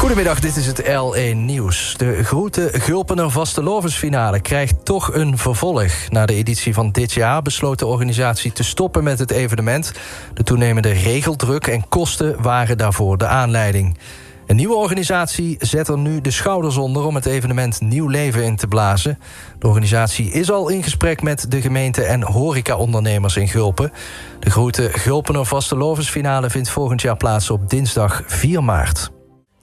Goedemiddag, dit is het L1 Nieuws. De Grote Gulpener Vastelovensfinale krijgt toch een vervolg. Na de editie van dit jaar besloot de organisatie te stoppen met het evenement. De toenemende regeldruk en kosten waren daarvoor de aanleiding. Een nieuwe organisatie zet er nu de schouders onder om het evenement nieuw leven in te blazen. De organisatie is al in gesprek met de gemeente en horecaondernemers in Gulpen. De Grote Gulpener Vastelovensfinale vindt volgend jaar plaats op dinsdag 4 maart.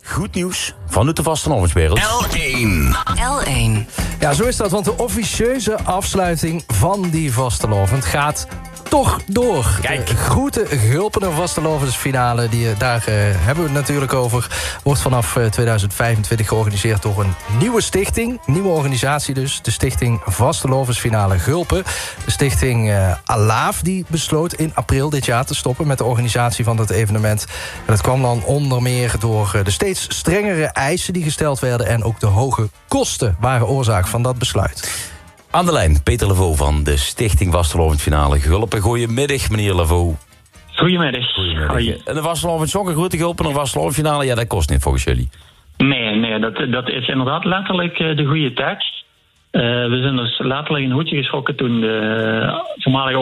Goed nieuws vanuit de vastelovenswereld. L1. Ja, zo is dat, want de officieuze afsluiting van die vastelovend gaat toch door. Kijk. De Grote Gulpener Vastelovensfinale, daar hebben we het natuurlijk over, wordt vanaf 2025 georganiseerd door een nieuwe stichting. Nieuwe organisatie dus, de Stichting Vastelovensfinale Gulpen. De stichting Alaaf die besloot in april dit jaar te stoppen met de organisatie van dat evenement. En dat kwam dan onder meer door de steeds strengere eisen die gesteld werden en ook de hoge kosten waren oorzaak van dat besluit. Aan de lijn, Peter Levaux van de Stichting Vastelovensfinale Gulpen. Goedemiddag, meneer Levaux. Goedemiddag. Hoi. En de Vastelovensfinale, Grote Gulpener Vastelovensfinale, ja, dat kost niet volgens jullie. Nee, dat is inderdaad letterlijk de goede tekst. We zijn dus letterlijk een hoedje geschrokken toen de voormalige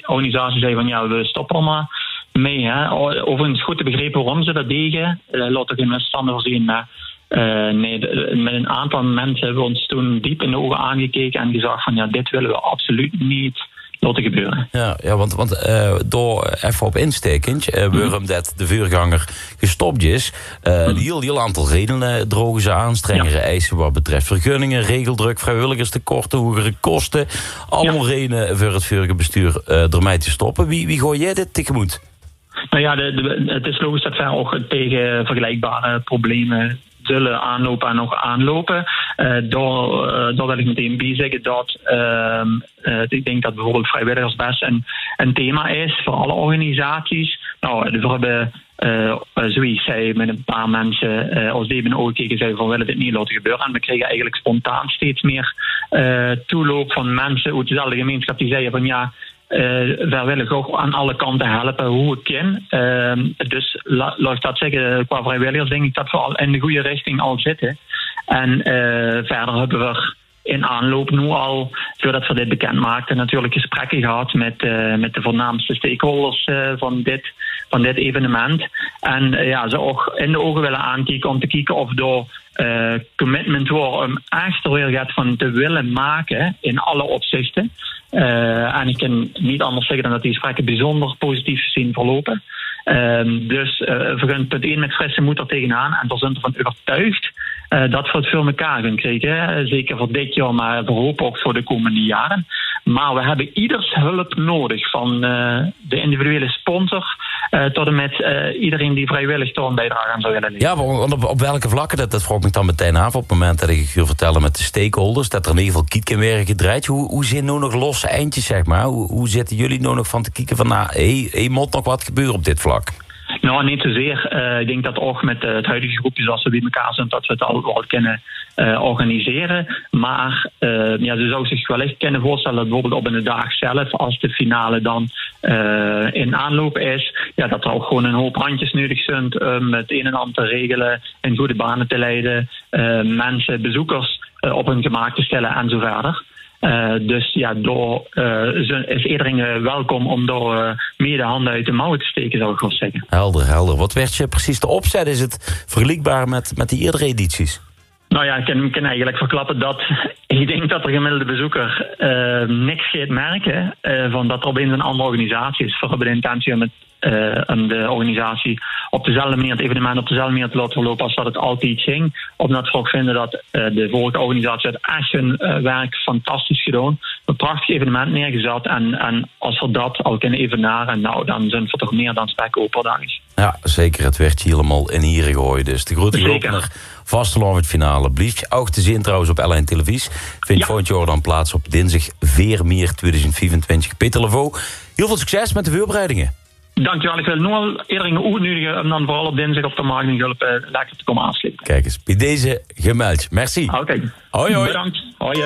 organisatie zei van ja, we stoppen er maar mee. Hè. Overigens goed te begrijpen waarom ze dat deden. Laat er geen misstanden voorzien, maar met een aantal mensen hebben we ons toen diep in de ogen aangekeken en gezegd van ja, dit willen we absoluut niet laten gebeuren. Ja, want door even op instekend, waarom dat de vuurganger gestopt is, een heel aantal redenen drogen ze aan. Strengere eisen wat betreft vergunningen, regeldruk, vrijwilligerstekorten, hogere kosten. Allemaal redenen voor het vorige bestuur ermee te stoppen. Wie gooi jij dit tegemoet? Nou ja, het is logisch dat wij ook tegen vergelijkbare problemen zullen aanlopen en nog aanlopen. Daar wil ik meteen bij zeggen dat ik denk dat bijvoorbeeld vrijwilligers best een thema is voor alle organisaties. Nou, we hebben zoiets zei met een paar mensen als die in de ogen keken zeiden van willen dit niet laten gebeuren. En we kregen eigenlijk spontaan steeds meer toeloop van mensen uit dezelfde gemeenschap die zeiden van ja, wij willen ook aan alle kanten helpen hoe het kan. Dus laat ik dat zeggen, qua vrijwilligers denk ik dat we al in de goede richting al zitten. En verder hebben we in aanloop nu al, voordat we dit bekend maakten, natuurlijk gesprekken gehad met de voornaamste stakeholders van dit evenement. En ze ook in de ogen willen aankijken om te kijken of door commitment wordt om echt er weer gaat van te willen maken in alle opzichten. En ik kan niet anders zeggen dan dat die gesprekken bijzonder positief zien verlopen. Dus we gaan punt 1 met frisse moed er tegenaan en we zijn ervan overtuigd dat we het voor elkaar gaan krijgen. Zeker voor dit jaar, maar we hopen ook voor de komende jaren. Maar we hebben ieders hulp nodig, van de individuele sponsor tot en met iedereen die vrijwillig toch een bijdrage aan zou willen leveren. Ja, maar op welke vlakken, dat vroeg me dan meteen af op het moment dat ik wil vertellen met de stakeholders, dat er in ieder geval kiek kan werden gedraaid. Hoe zitten nou nog losse eindjes, zeg maar? Hoe zitten jullie nou nog van te kijken van, moet nog wat gebeuren op dit vlak? Nou, niet zozeer. Ik denk dat ook met het huidige groepje zoals we bij elkaar zijn, dat we het al wel kunnen organiseren. Maar ze zou zich wellicht kunnen voorstellen dat bijvoorbeeld op een dag zelf, als de finale dan in aanloop is, ja, dat er ook gewoon een hoop handjes nodig zijn om het een en ander te regelen, in goede banen te leiden, mensen, bezoekers op hun gemak te stellen en zo verder. Dus ja, is iedereen welkom om door meer de handen uit de mouwen te steken, zou ik wel zeggen. Helder. Wat werd je precies de opzet? Is het vergelijkbaar met die eerdere edities? Nou ja, ik kan eigenlijk verklappen dat ik denk dat de gemiddelde bezoeker niks gaat merken van dat er opeens een andere organisatie is. We hebben de intentie om de organisatie op dezelfde manier, het evenement op dezelfde manier te laten verlopen als dat het altijd ging. Omdat we ook vinden dat de vorige organisatie het echt hun werk fantastisch gedaan. Een prachtig evenement neergezet. En als we dat al kunnen evenaren, nou, dan zijn we toch meer dan spekkoper, denk ik. Ja, zeker. Het werd helemaal in hier gegooid. Dus de Grote Gulpener Vastelovensfinale blijft ook te zien trouwens op L1 Televisie. Vindt volgend jaar dan plaats op dinsdag 4 maart 2024. Peter Levaux, heel veel succes met de voorbereidingen. Dankjewel. Ik wil nu al iedereen uitnodigen om dan vooral op dinsdag op de markt in Gulpen lekker te komen aansluiten. Kijk eens, bij deze gemeld. Merci. Oké. Hoi. Bedankt. Hoi.